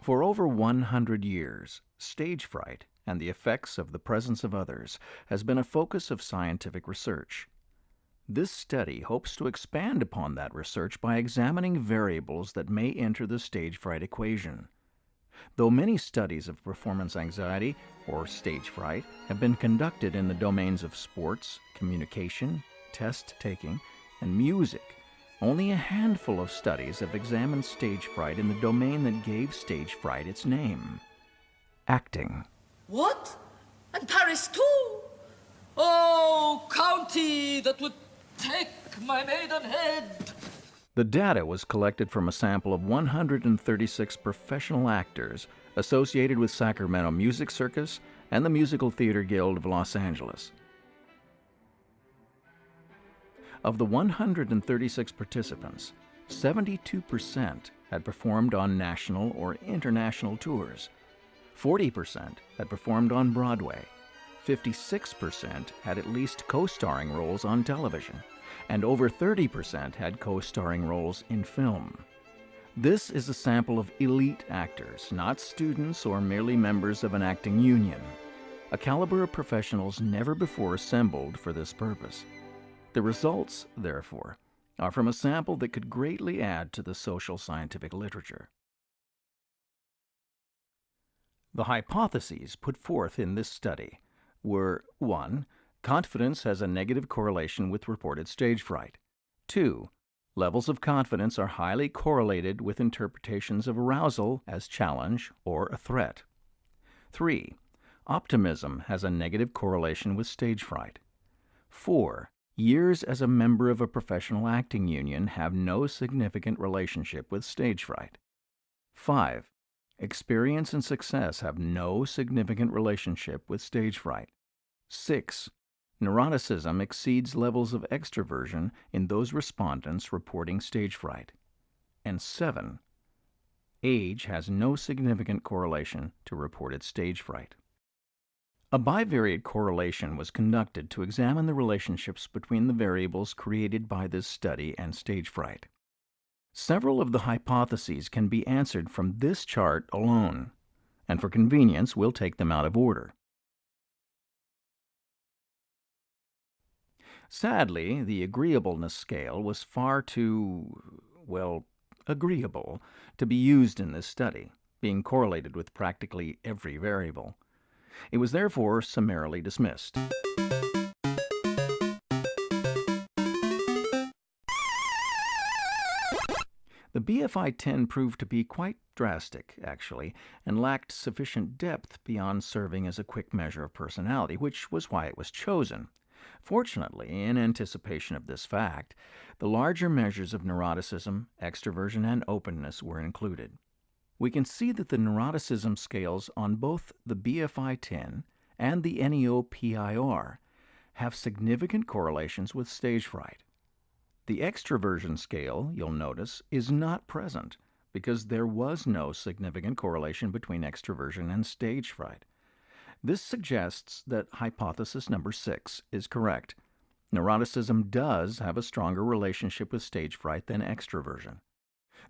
For over 100 years, stage fright and the effects of the presence of others has been a focus of scientific research. This study hopes to expand upon that research by examining variables that may enter the stage fright equation. Though many studies of performance anxiety, or stage fright, have been conducted in the domains of sports, communication, test-taking, and music, only a handful of studies have examined stage fright in the domain that gave stage fright its name: acting. What? And Paris too? Oh, county that would take my maidenhead! The data was collected from a sample of 136 professional actors associated with Sacramento Music Circus and the Musical Theater Guild of Los Angeles. Of the 136 participants, 72% had performed on national or international tours, 40% had performed on Broadway, 56% had at least co-starring roles on television, and over 30% had co-starring roles in film. This is a sample of elite actors, not students or merely members of an acting union, a caliber of professionals never before assembled for this purpose. The results, therefore, are from a sample that could greatly add to the social scientific literature. The hypotheses put forth in this study were: 1. Confidence has a negative correlation with reported stage fright. 2. Levels of confidence are highly correlated with interpretations of arousal as challenge or a threat. 3. Optimism has a negative correlation with stage fright. 4. Years as a member of a professional acting union have no significant relationship with stage fright. 5. Experience and success have no significant relationship with stage fright. 6. Neuroticism exceeds levels of extroversion in those respondents reporting stage fright. And 7. Age has no significant correlation to reported stage fright. A bivariate correlation was conducted to examine the relationships between the variables created by this study and stage fright. Several of the hypotheses can be answered from this chart alone, and for convenience, we'll take them out of order. Sadly, the agreeableness scale was far too, agreeable to be used in this study, being correlated with practically every variable. It was therefore summarily dismissed. The BFI-10 proved to be quite drastic, actually, and lacked sufficient depth beyond serving as a quick measure of personality, which was why it was chosen. Fortunately, in anticipation of this fact, the larger measures of neuroticism, extroversion, and openness were included. We can see that the neuroticism scales on both the BFI-10 and the NEO-PIR have significant correlations with stage fright. The extroversion scale, you'll notice, is not present because there was no significant correlation between extroversion and stage fright. This suggests that hypothesis number 6 is correct. Neuroticism does have a stronger relationship with stage fright than extroversion.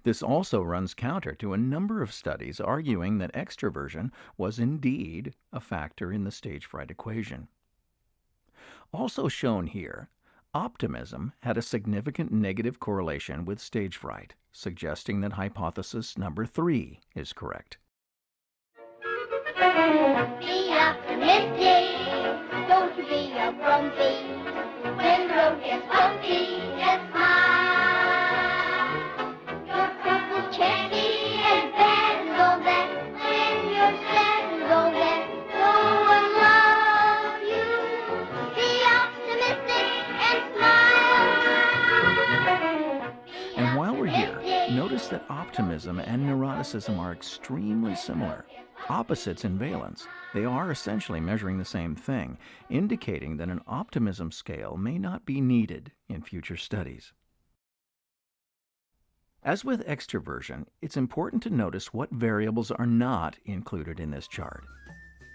This also runs counter to a number of studies arguing that extroversion was indeed a factor in the stage fright equation. Also shown here, optimism had a significant negative correlation with stage fright, suggesting that hypothesis number 3 is correct. Be optimistic, don't you be a grumpy. When the road gets bumpy, just smile. Your purple cherry and bad and all that. When you're sad and all that, no one loves you. Be optimistic and smile. And while we're here, notice that optimism and neuroticism are extremely similar. Opposites in valence, they are essentially measuring the same thing, indicating that an optimism scale may not be needed in future studies. As with extroversion, it's important to notice what variables are not included in this chart.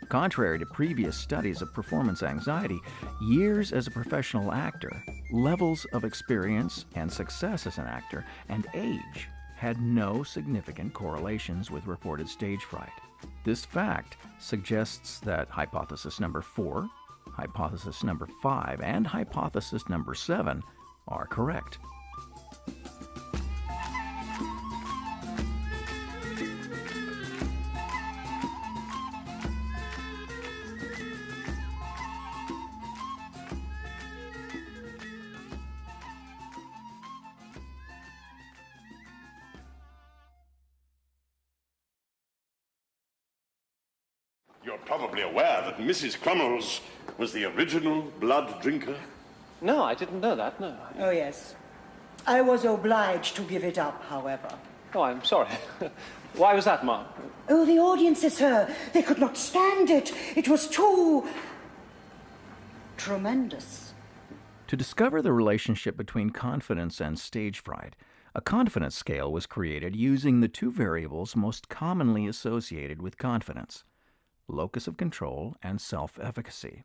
Contrary to previous studies of performance anxiety, years as a professional actor, levels of experience and success as an actor, and age had no significant correlations with reported stage fright. This fact suggests that hypothesis number 4, hypothesis number 5, and hypothesis number 7 are correct. You're probably aware that Mrs. Crummles was the original blood drinker. No, I didn't know that, no. Oh, yes. I was obliged to give it up, however. Oh, I'm sorry. Why was that, Ma'am? Oh, the audiences, sir. They could not stand it. It was too... tremendous. To discover the relationship between confidence and stage fright, a confidence scale was created using the two variables most commonly associated with confidence: locus of control and self-efficacy.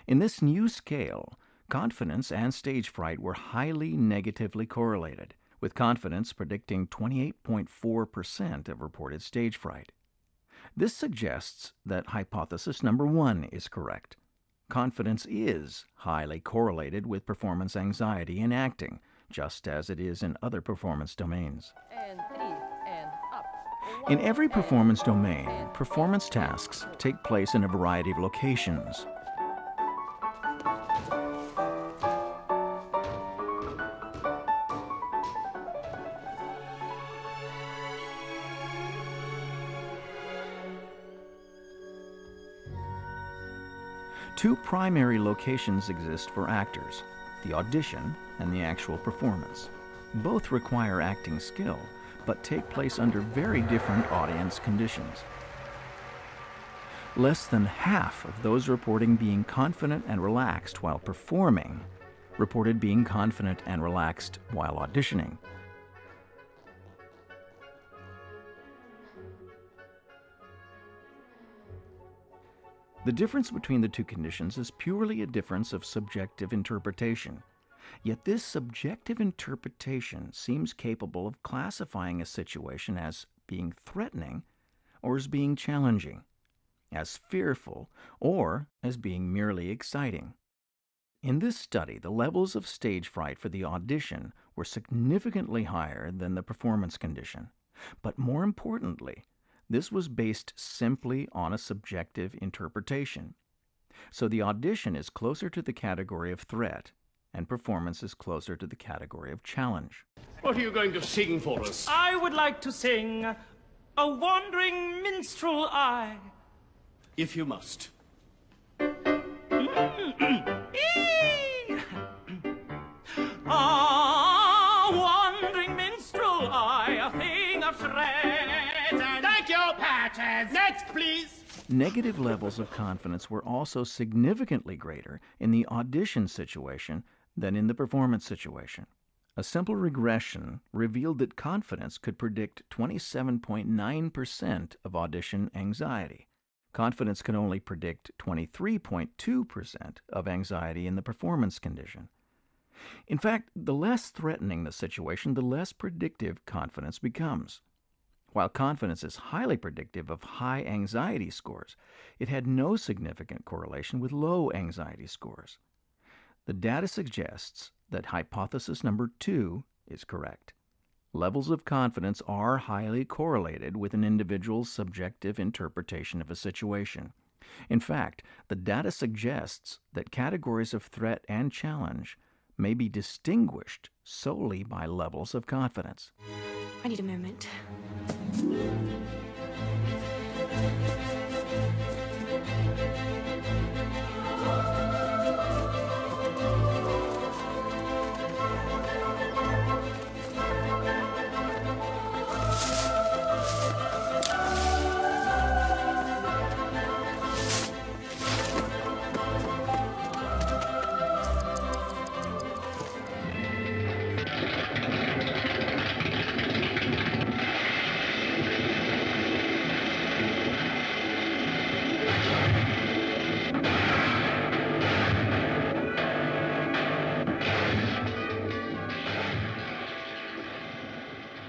In this new scale, confidence and stage fright were highly negatively correlated, with confidence predicting 28.4% of reported stage fright. This suggests that hypothesis number 1 is correct. Confidence is highly correlated with performance anxiety in acting, just as it is in other performance domains. And 3 and up. In every performance domain, performance tasks take place in a variety of locations. Two primary locations exist for actors: the audition and the actual performance. Both require acting skill, but take place under very different audience conditions. Less than half of those reporting being confident and relaxed while performing reported being confident and relaxed while auditioning. The difference between the two conditions is purely a difference of subjective interpretation. Yet this subjective interpretation seems capable of classifying a situation as being threatening or as being challenging, as fearful or as being merely exciting. In this study, the levels of stage fright for the audition were significantly higher than the performance condition. But more importantly, this was based simply on a subjective interpretation. So the audition is closer to the category of threat, and performance is closer to the category of challenge. What are you going to sing for us? I would like to sing A Wandering Minstrel I. If you must. A wandering minstrel I, a thing of shreds and... Thank you, Patches. Next, please. Negative levels of confidence were also significantly greater in the audition situation than in the performance situation. A simple regression revealed that confidence could predict 27.9% of audition anxiety. Confidence could only predict 23.2% of anxiety in the performance condition. In fact, the less threatening the situation, the less predictive confidence becomes. While confidence is highly predictive of high anxiety scores, it had no significant correlation with low anxiety scores. The data suggests that hypothesis number 2 is correct. Levels of confidence are highly correlated with an individual's subjective interpretation of a situation. In fact, the data suggests that categories of threat and challenge may be distinguished solely by levels of confidence. I need a moment.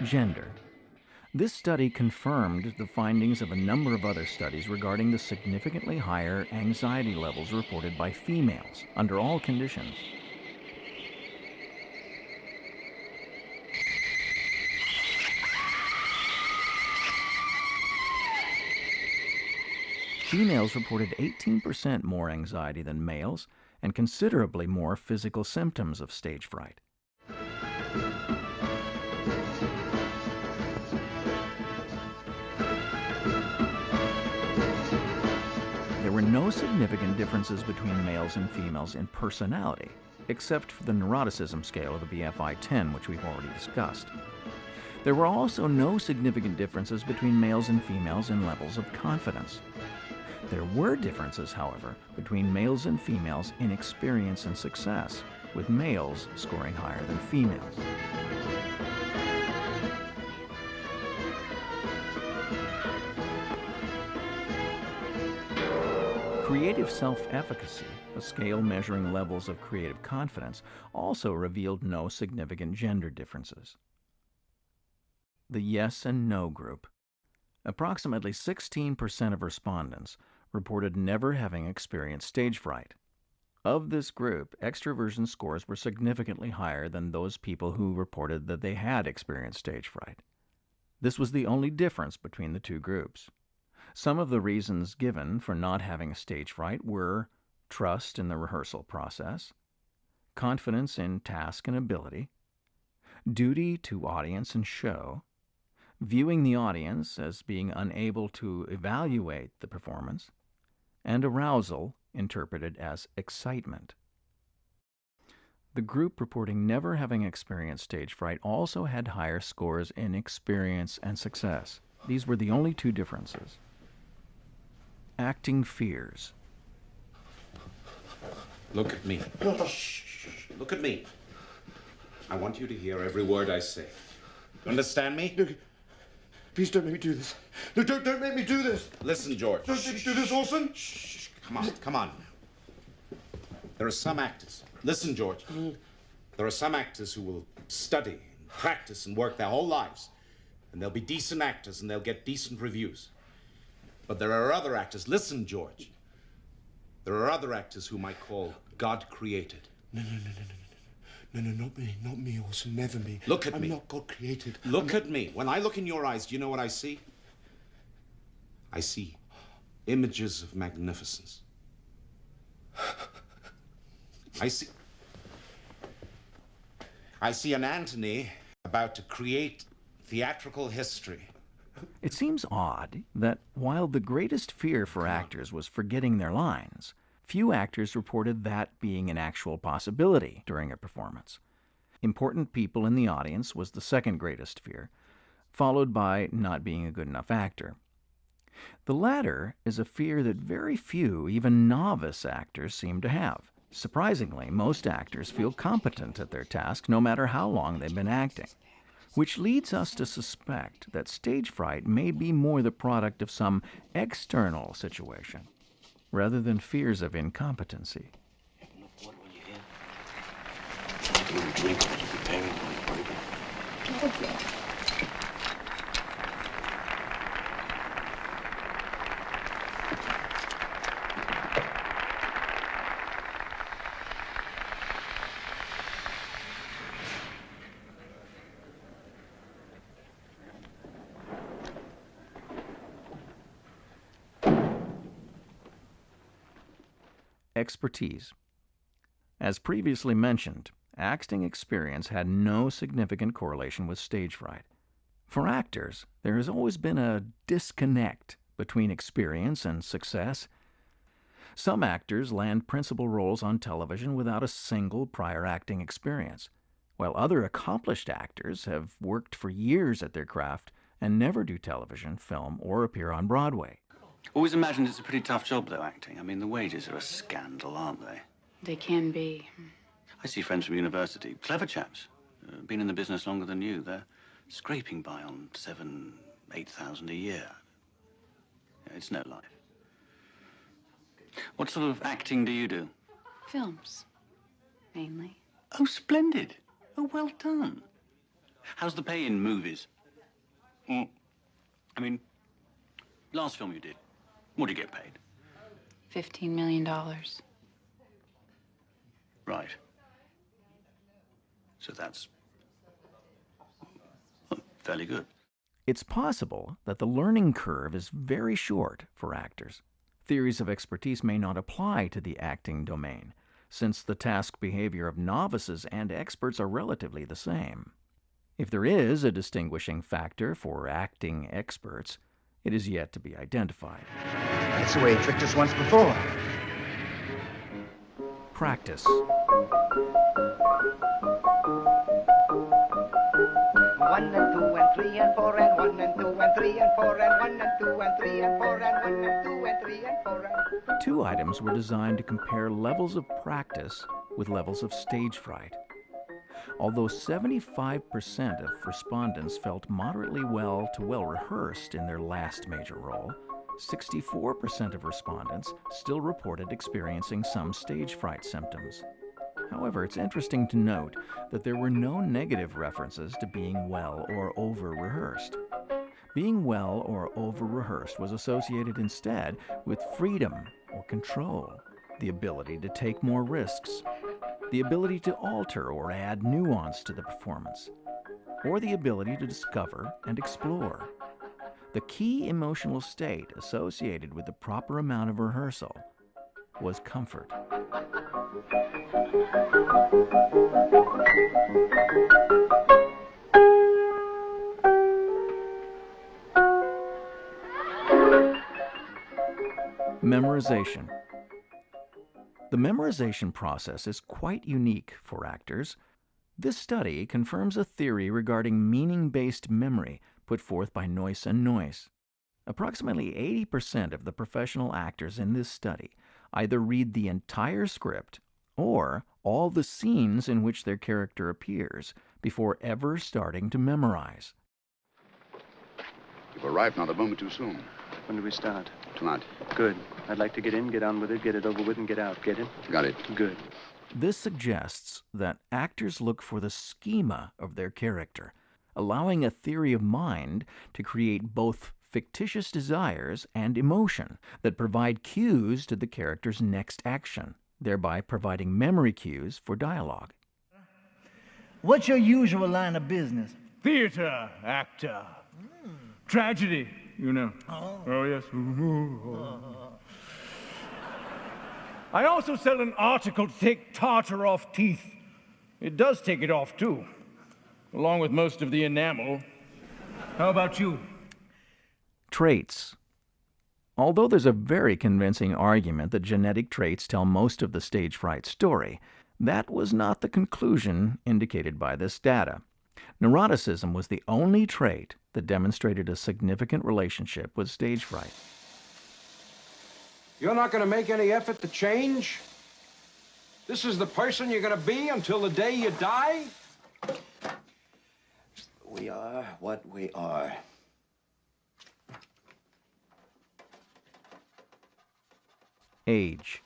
gender. This study confirmed the findings of a number of other studies regarding the significantly higher anxiety levels reported by females under all conditions. Females reported 18% more anxiety than males and considerably more physical symptoms of stage fright. There were no significant differences between males and females in personality, except for the neuroticism scale of the BFI-10, which we've already discussed. There were also no significant differences between males and females in levels of confidence. There were differences, however, between males and females in experience and success, with males scoring higher than females. Creative self-efficacy, a scale measuring levels of creative confidence, also revealed no significant gender differences. The yes and no group. Approximately 16% of respondents reported never having experienced stage fright. Of this group, extroversion scores were significantly higher than those people who reported that they had experienced stage fright. This was the only difference between the two groups. Some of the reasons given for not having stage fright were trust in the rehearsal process, confidence in task and ability, duty to audience and show, viewing the audience as being unable to evaluate the performance, and arousal interpreted as excitement. The group reporting never having experienced stage fright also had higher scores in experience and success. These were the only two differences. Acting fears. Look at me. Shh. Look at me. I want you to hear every word I say. You understand me? No, please don't make me do this. No, don't make me do this. Listen, George. Don't make me do this, Orson. Shh. Come on. There are some actors. Listen, George. There are some actors who will study and practice and work their whole lives. And they'll be decent actors and they'll get decent reviews. But there are other actors. Listen, George. There are other actors whom I call God created. No, not me, Orson, never me. Look at me. I'm not God created. Look at me. When I look in your eyes, do you know what I see? I see images of magnificence. I see an Antony about to create theatrical history. It seems odd that while the greatest fear for actors was forgetting their lines, few actors reported that being an actual possibility during a performance. Important people in the audience was the second greatest fear, followed by not being a good enough actor. The latter is a fear that very few, even novice actors, seem to have. Surprisingly, most actors feel competent at their task no matter how long they've been acting, which leads us to suspect that stage fright may be more the product of some external situation rather than fears of incompetency. Expertise. As previously mentioned, acting experience had no significant correlation with stage fright. For actors, there has always been a disconnect between experience and success. Some actors land principal roles on television without a single prior acting experience, while other accomplished actors have worked for years at their craft and never do television, film, or appear on Broadway. Always imagined it's a pretty tough job, though, acting. I mean, the wages are a scandal, aren't they? They can be. I see friends from university, clever chaps, been in the business longer than you. They're scraping by on 7,000, 8,000 a year. It's no life. What sort of acting do you do? Films, mainly. Oh, splendid. Oh, well done. How's the pay in movies? I mean, last film you did, what did you get paid? $15 million. Right. So that's fairly good. It's possible that the learning curve is very short for actors. Theories of expertise may not apply to the acting domain, since the task behavior of novices and experts are relatively the same. If there is a distinguishing factor for acting experts, it is yet to be identified. That's the way he tricked us once before. Practice. 1 and 2 and 3 and 4 and 1 and 2 and 3 and 4 and 1 and 2 and 3 and 4 and 1 and 2 and 3 and 4 and... Two items were designed to compare levels of practice with levels of stage fright. Although 75% of respondents felt moderately well to well rehearsed in their last major role, 64% of respondents still reported experiencing some stage fright symptoms. However, it's interesting to note that there were no negative references to being well or over-rehearsed. Being well or over-rehearsed was associated instead with freedom or control, the ability to take more risks, the ability to alter or add nuance to the performance, or the ability to discover and explore. The key emotional state associated with the proper amount of rehearsal was comfort. Memorization. The memorization process is quite unique for actors. This study confirms a theory regarding meaning-based memory put forth by Noyce and Noyce. Approximately 80% of the professional actors in this study either read the entire script or all the scenes in which their character appears before ever starting to memorize. You've arrived not a moment too soon. When do we start? Tonight. Good. I'd like to get in, get on with it, get it over with, and get out. Get it? Got it. Good. This suggests that actors look for the schema of their character, allowing a theory of mind to create both fictitious desires and emotion that provide cues to the character's next action, thereby providing memory cues for dialogue. What's your usual line of business? Theater actor. Tragedy, you know. Oh, yes. I also sell an article to take tartar off teeth. It does take it off, too, along with most of the enamel. How about you? Traits. Although there's a very convincing argument that genetic traits tell most of the stage fright story, that was not the conclusion indicated by this data. Neuroticism was the only trait that demonstrated a significant relationship with stage fright. You're not going to make any effort to change? This is the person you're going to be until the day you die? We are what we are. Age.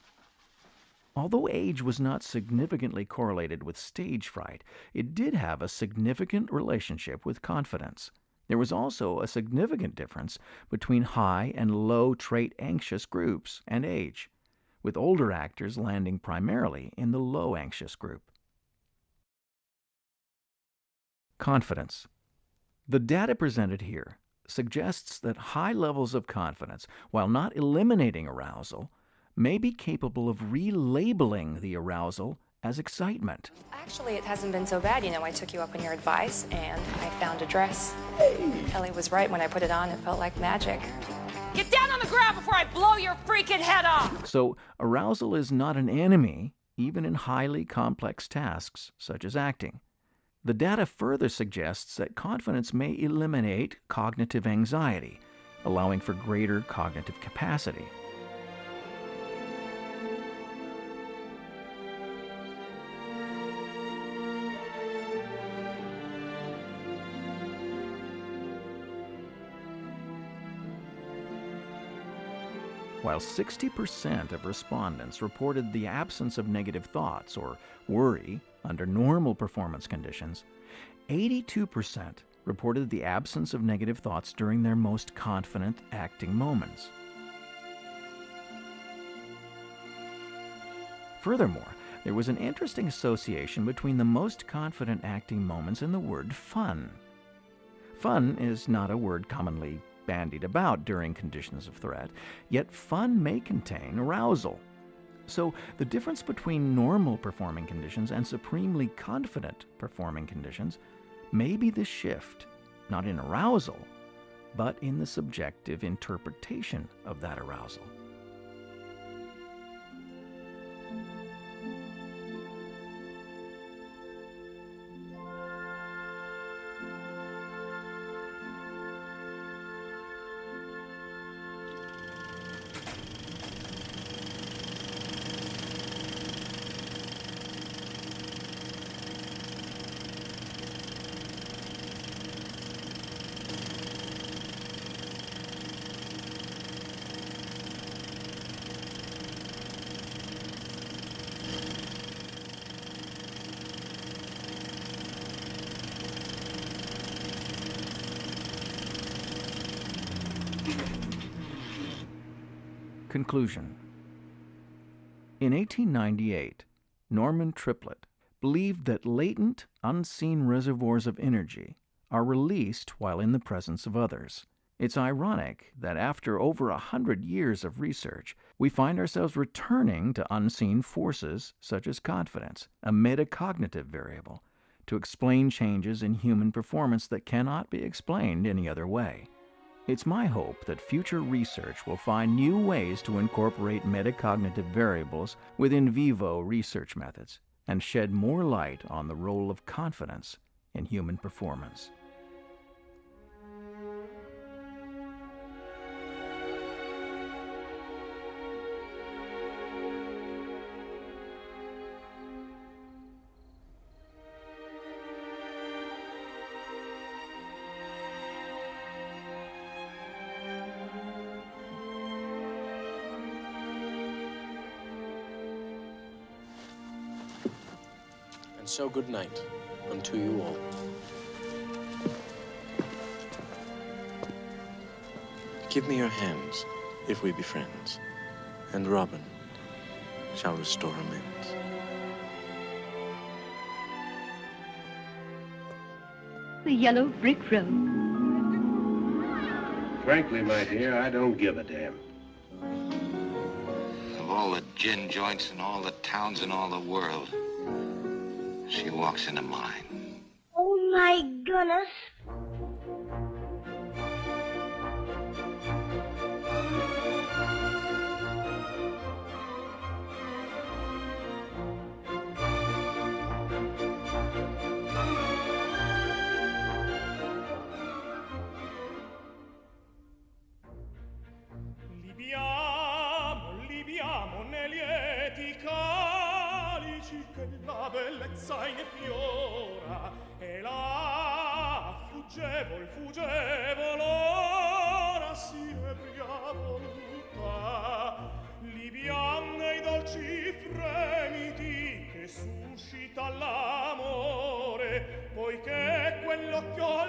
Although age was not significantly correlated with stage fright, it did have a significant relationship with confidence. There was also a significant difference between high and low trait anxious groups and age, with older actors landing primarily in the low anxious group. Confidence. The data presented here suggests that high levels of confidence, while not eliminating arousal, may be capable of relabeling the arousal as excitement. Actually, it hasn't been so bad. You know, I took you up on your advice, and I found a dress. Ellie was right. When I put it on, it felt like magic. Get down on the ground before I blow your freaking head off! So, arousal is not an enemy, even in highly complex tasks, such as acting. The data further suggests that confidence may eliminate cognitive anxiety, allowing for greater cognitive capacity. While 60% of respondents reported the absence of negative thoughts or worry under normal performance conditions, 82% reported the absence of negative thoughts during their most confident acting moments. Furthermore, there was an interesting association between the most confident acting moments and the word fun. Fun is not a word commonly bandied about during conditions of threat, yet fun may contain arousal. So the difference between normal performing conditions and supremely confident performing conditions may be the shift, not in arousal, but in the subjective interpretation of that arousal. Conclusion. In 1898, Norman Triplett believed that latent, unseen reservoirs of energy are released while in the presence of others. It's ironic that after over 100 years of research, we find ourselves returning to unseen forces such as confidence, a metacognitive variable, to explain changes in human performance that cannot be explained any other way. It's my hope that future research will find new ways to incorporate metacognitive variables with in vivo research methods and shed more light on the role of confidence in human performance. And so good night unto you all. Give me your hands, if we be friends, and Robin shall restore amends. The yellow brick road. Frankly, my dear, I don't give a damn. Of all the gin joints in all the towns in all the world, she walks into mine. Oh my goodness. Libiamo nei lieti calici che la bellezza infiora e la fuggevol ora si ebria voluta. Libiam nei dolci fremiti che suscita l'amore, poiché quell'occhio